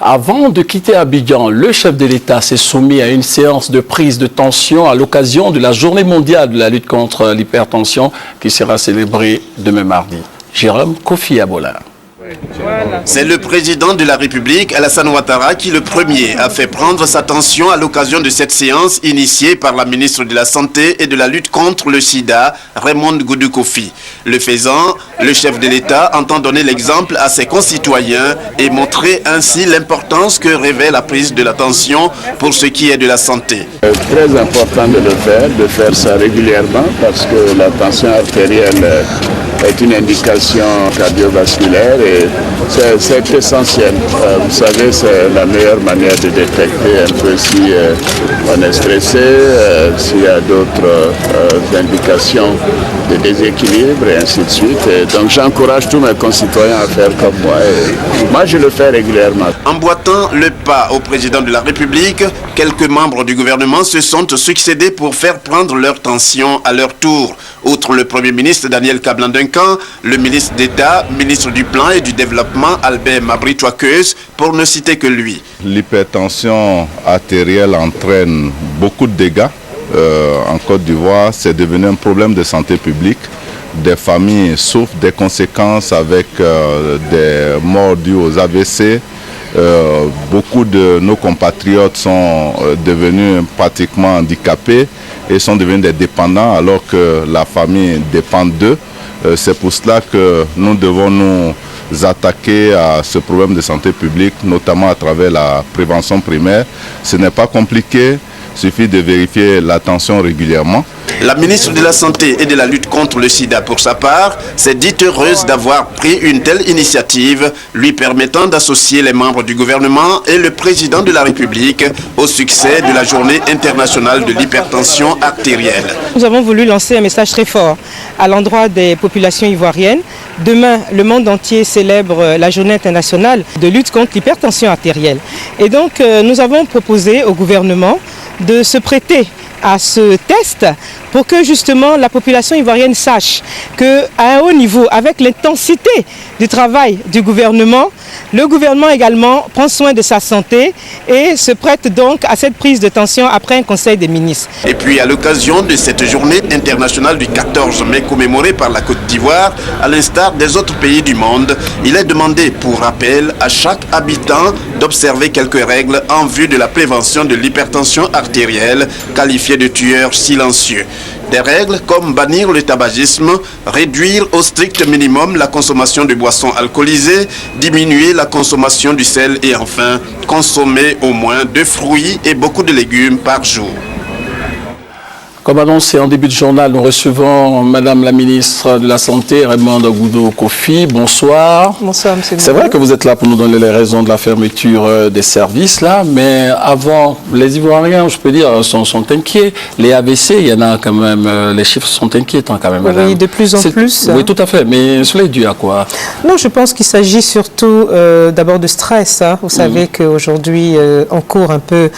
Avant de quitter Abidjan, le chef de l'État s'est soumis à une séance de prise de tension à l'occasion de la Journée mondiale de la lutte contre l'hypertension qui sera célébrée demain mardi. Jérôme Kofi Abola. C'est le président de la République, Alassane Ouattara, qui le premier a fait prendre sa tension à l'occasion de cette séance initiée par la ministre de la Santé et de la lutte contre le sida, Raymond Goudou Kofi. Le faisant, le chef de l'État entend donner l'exemple à ses concitoyens et montrer ainsi l'importance que revêt la prise de la tension pour ce qui est de la santé. C'est très important de faire ça régulièrement parce que la tension artérielle est une indication cardiovasculaire et c'est essentiel. Vous savez, c'est la meilleure manière de détecter un peu si on est stressé, s'il y a d'autres indications de déséquilibre et ainsi de suite. Et donc j'encourage tous mes concitoyens à faire comme moi. Et moi, je le fais régulièrement. Emboîtant le pas au président de la République, quelques membres du gouvernement se sont succédés pour faire prendre leur tension à leur tour. Outre le Premier ministre Daniel Kablan-Duncan, le ministre d'État, ministre du Plan et du Développement Albert Mabry-Touakeuse, pour ne citer que lui. L'hypertension artérielle entraîne beaucoup de dégâts. En Côte d'Ivoire, c'est devenu un problème de santé publique. Des familles souffrent des conséquences avec des morts dues aux AVC. Beaucoup de nos compatriotes sont devenus pratiquement handicapés et sont devenus des dépendants alors que la famille dépend d'eux. C'est pour cela que nous devons nous attaquer à ce problème de santé publique, notamment à travers la prévention primaire. Ce n'est pas compliqué, il suffit de vérifier la tension régulièrement. La ministre de la Santé et de la lutte contre le sida, pour sa part, s'est dite heureuse d'avoir pris une telle initiative, lui permettant d'associer les membres du gouvernement et le président de la République au succès de la Journée internationale de l'hypertension artérielle. Nous avons voulu lancer un message très fort à l'endroit des populations ivoiriennes. Demain, le monde entier célèbre la Journée internationale de lutte contre l'hypertension artérielle. Et donc, nous avons proposé au gouvernement de se prêter à ce test pour que justement la population ivoirienne sache qu'à un haut niveau, avec l'intensité du travail du gouvernement, le gouvernement également prend soin de sa santé et se prête donc à cette prise de tension après un conseil des ministres. Et puis à l'occasion de cette journée internationale du 14 mai commémorée par la Côte d'Ivoire, à l'instar des autres pays du monde, il est demandé pour rappel à chaque habitant d'observer quelques règles en vue de la prévention de l'hypertension artérielle, qualifiée de tueur silencieux. Des règles comme bannir le tabagisme, réduire au strict minimum la consommation de boissons alcoolisées, diminuer la consommation du sel et enfin consommer au moins 2 fruits et beaucoup de légumes par jour. Comme annoncé en début de journal, nous recevons Madame la ministre de la Santé, Raymond Goudou Kofi. Bonsoir. Bonsoir, monsieur. C'est vrai que vous êtes là pour nous donner les raisons de la fermeture des services, là, mais avant, les Ivoiriens, je peux dire, sont inquiets. Les AVC, il y en a quand même, les chiffres sont inquiétants quand même, madame. Oui, de plus en plus. Oui, tout à fait, mais cela est dû à quoi? Non, je pense qu'il s'agit surtout d'abord de stress. Hein. Vous savez qu'aujourd'hui, on court un peu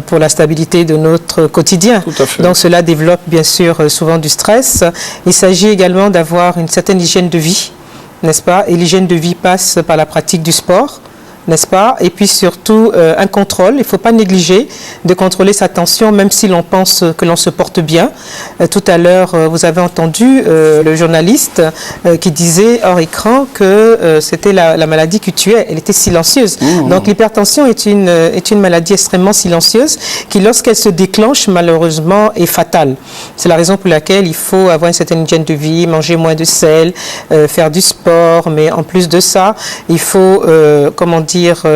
pour la stabilité de notre quotidien. Tout à fait. Donc cela développe bien sûr souvent du stress. Il s'agit également d'avoir une certaine hygiène de vie, n'est-ce pas? Et l'hygiène de vie passe par la pratique du sport, n'est-ce pas? Et puis surtout un contrôle. Il ne faut pas négliger de contrôler sa tension, même si l'on pense que l'on se porte bien. Tout à l'heure, vous avez entendu le journaliste qui disait hors écran que c'était la maladie qui tuait. Elle était silencieuse. Donc l'hypertension est une maladie extrêmement silencieuse qui, lorsqu'elle se déclenche, malheureusement, est fatale. C'est la raison pour laquelle il faut avoir une certaine hygiène de vie, manger moins de sel, faire du sport. Mais en plus de ça, il faut,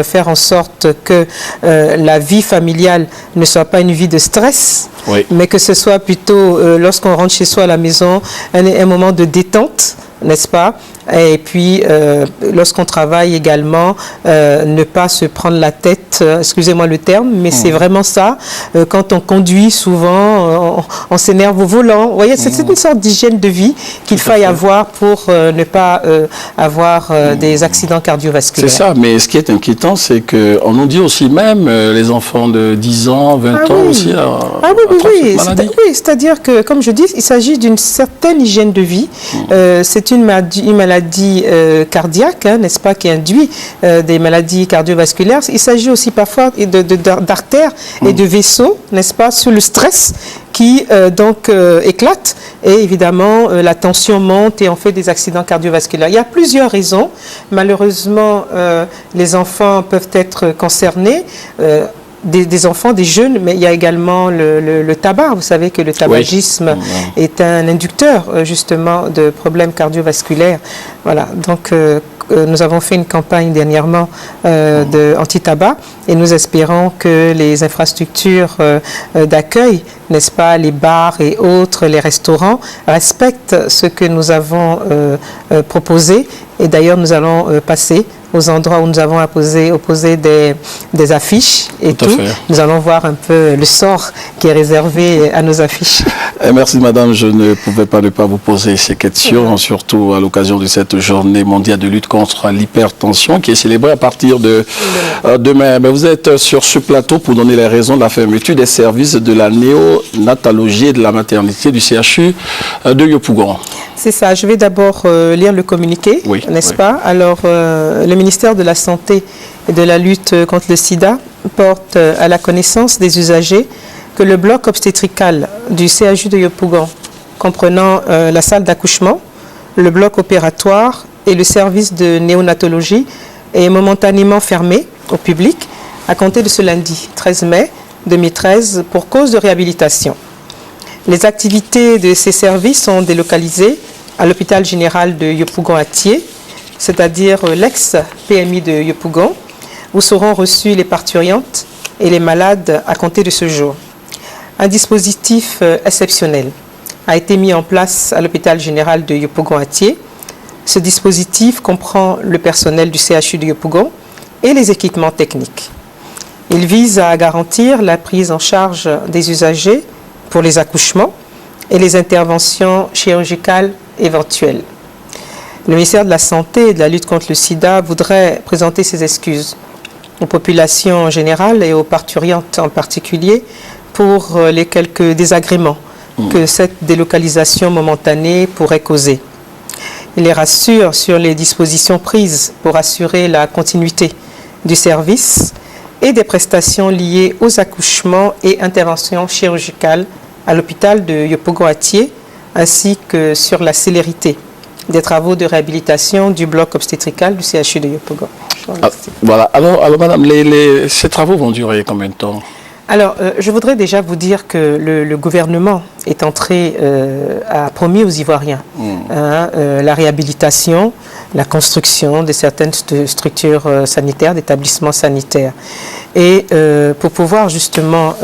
faire en sorte que la vie familiale ne soit pas une vie de stress, mais que ce soit plutôt, lorsqu'on rentre chez soi à la maison, un moment de détente, n'est-ce pas? Et puis, lorsqu'on travaille également, ne pas se prendre la tête, excusez-moi le terme, mais c'est vraiment ça. Quand on conduit, souvent, on s'énerve au volant. Vous voyez, c'est une sorte d'hygiène de vie qu'il faille avoir pour ne pas avoir des accidents cardiovasculaires. C'est ça, mais ce qui est inquiétant, c'est qu'on nous dit aussi même, les enfants de 10 ans, 20 ans aussi, oui, c'est-à-dire que, comme je dis, il s'agit d'une certaine hygiène de vie. C'est une maladie maladie cardiaque, n'est-ce pas, qui induit des maladies cardiovasculaires. Il s'agit aussi parfois d'artères et de vaisseaux, n'est-ce pas, sous le stress qui donc éclate et évidemment la tension monte et on fait des accidents cardiovasculaires. Il y a plusieurs raisons. Malheureusement, les enfants peuvent être concernés. Des enfants, des jeunes, mais il y a également le tabac. Vous savez que le tabagisme est un inducteur justement de problèmes cardiovasculaires. Voilà, donc nous avons fait une campagne dernièrement anti-tabac et nous espérons que les infrastructures d'accueil, n'est-ce pas, les bars et autres, les restaurants, respectent ce que nous avons proposé. Et d'ailleurs, nous allons passer aux endroits où nous avons opposé des affiches et tout. Nous allons voir un peu le sort qui est réservé à nos affiches. Merci madame, je ne pouvais pas ne pas vous poser ces questions, surtout à l'occasion de cette journée mondiale de lutte contre l'hypertension qui est célébrée à partir de demain. Mais vous êtes sur ce plateau pour donner les raisons de la fermeture des services de la néonatologie et de la maternité du CHU de Yopougon. C'est ça, je vais d'abord lire le communiqué, n'est-ce pas? Alors, le ministère de la Santé et de la lutte contre le sida porte à la connaissance des usagers que le bloc obstétrical du CHU de Yopougon, comprenant la salle d'accouchement, le bloc opératoire et le service de néonatologie, est momentanément fermé au public à compter de ce lundi 13 mai 2013 pour cause de réhabilitation. Les activités de ces services sont délocalisées à l'hôpital général de Yopougon-Atié, c'est-à-dire l'ex-PMI de Yopougon, où seront reçues les parturientes et les malades à compter de ce jour. Un dispositif exceptionnel a été mis en place à l'hôpital général de Yopougon-Atié. Ce dispositif comprend le personnel du CHU de Yopougon et les équipements techniques. Il vise à garantir la prise en charge des usagers pour les accouchements et les interventions chirurgicales éventuelles. Le ministère de la Santé et de la lutte contre le sida voudrait présenter ses excuses aux populations en général et aux parturientes en particulier pour les quelques désagréments que cette délocalisation momentanée pourrait causer. Il les rassure sur les dispositions prises pour assurer la continuité du service et des prestations liées aux accouchements et interventions chirurgicales à l'hôpital de Yopougon-Atié, ainsi que sur la célérité des travaux de réhabilitation du bloc obstétrical du CHU de Yopougon. Voilà. Alors madame, ces travaux vont durer combien de temps? Alors, je voudrais déjà vous dire que le gouvernement est entré, a promis aux Ivoiriens la réhabilitation, la construction de certaines structures sanitaires, d'établissements sanitaires. Et pour pouvoir justement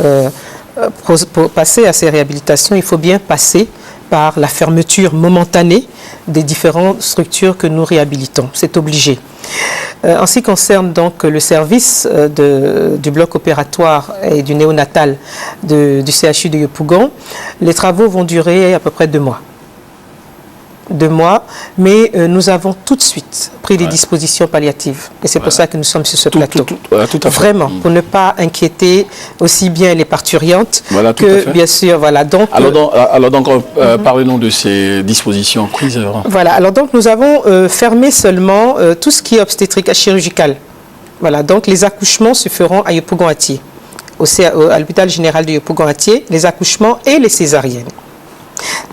pour passer à ces réhabilitations, il faut bien passer par la fermeture momentanée des différentes structures que nous réhabilitons. C'est obligé. En ce qui concerne donc le service du bloc opératoire et du néonatal du CHU de Yopougon, les travaux vont durer à peu près 2 mois. 2 mois, mais nous avons tout de suite pris des dispositions palliatives. Et c'est pour ça que nous sommes sur ce plateau. Tout à fait. Vraiment, pour ne pas inquiéter aussi bien les parturientes que, bien sûr, voilà. Donc, alors donc parlez-nous de ces dispositions prises. Voilà, alors donc nous avons fermé seulement tout ce qui est obstétrique chirurgical. Voilà, donc les accouchements se feront à Yopougon-Atié, à l'hôpital général de Yopougon-Atié, les accouchements et les césariennes.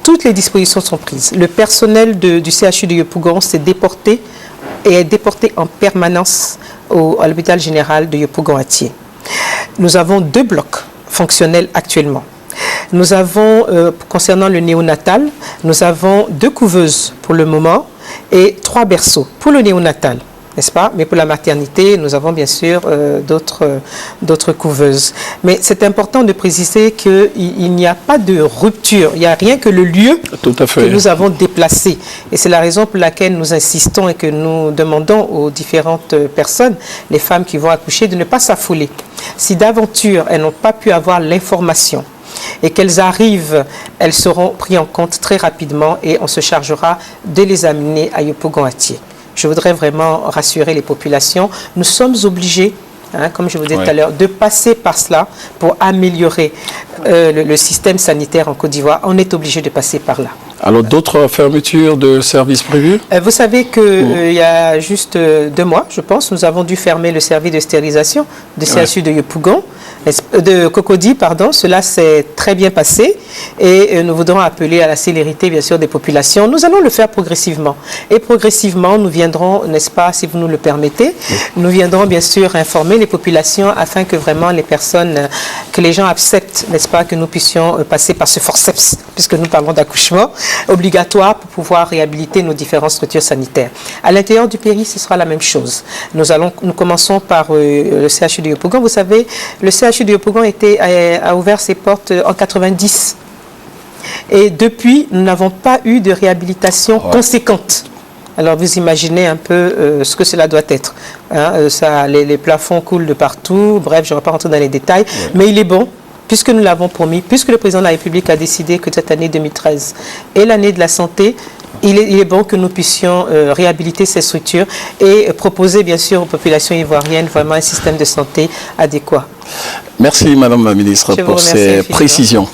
Toutes les dispositions sont prises. Le personnel du CHU de Yopougon s'est déporté et est déporté en permanence à l'hôpital général de Yopougon-Atié. Nous avons 2 blocs fonctionnels actuellement. Nous avons, concernant le néonatal, nous avons 2 couveuses pour le moment et 3 berceaux pour le néonatal, n'est-ce pas? Mais pour la maternité, nous avons bien sûr d'autres couveuses. Mais c'est important de préciser qu'il n'y a pas de rupture, il n'y a rien que le lieu que nous avons déplacé. Et c'est la raison pour laquelle nous insistons et que nous demandons aux différentes personnes, les femmes qui vont accoucher, de ne pas s'affoler. Si d'aventure elles n'ont pas pu avoir l'information et qu'elles arrivent, elles seront prises en compte très rapidement et on se chargera de les amener à Yopougon-Atié. Je voudrais vraiment rassurer les populations. Nous sommes obligés, comme je vous disais tout à l'heure, de passer par cela pour améliorer le système sanitaire en Côte d'Ivoire. On est obligé de passer par là. Alors, d'autres fermetures de services prévues? Vous savez qu'il y a juste 2 mois, je pense, nous avons dû fermer le service de stérilisation du CHU de Yopougon, de Cocody, pardon. Cela s'est très bien passé et nous voudrons appeler à la célérité, bien sûr, des populations. Nous allons le faire progressivement. Et progressivement, nous viendrons, n'est-ce pas, si vous nous le permettez, nous viendrons bien sûr informer les populations afin que vraiment les personnes, que les gens acceptent, n'est-ce pas, que nous puissions passer par ce forceps, puisque nous parlons d'accouchement, obligatoire pour pouvoir réhabiliter nos différentes structures sanitaires. À l'intérieur du Péry, ce sera la même chose. Nous commençons par le CHU de Yopougon. Vous savez, le CHU de Yopougon a ouvert ses portes en 90. Et depuis, nous n'avons pas eu de réhabilitation conséquente. Alors vous imaginez un peu ce que cela doit être. Hein, les plafonds coulent de partout. Bref, je ne vais pas rentrer dans les détails. Mais il est bon, puisque nous l'avons promis, puisque le président de la République a décidé que cette année 2013 est l'année de la santé, il est bon que nous puissions réhabiliter ces structures et proposer bien sûr aux populations ivoiriennes vraiment un système de santé adéquat. Merci Madame la Ministre pour ces précisions.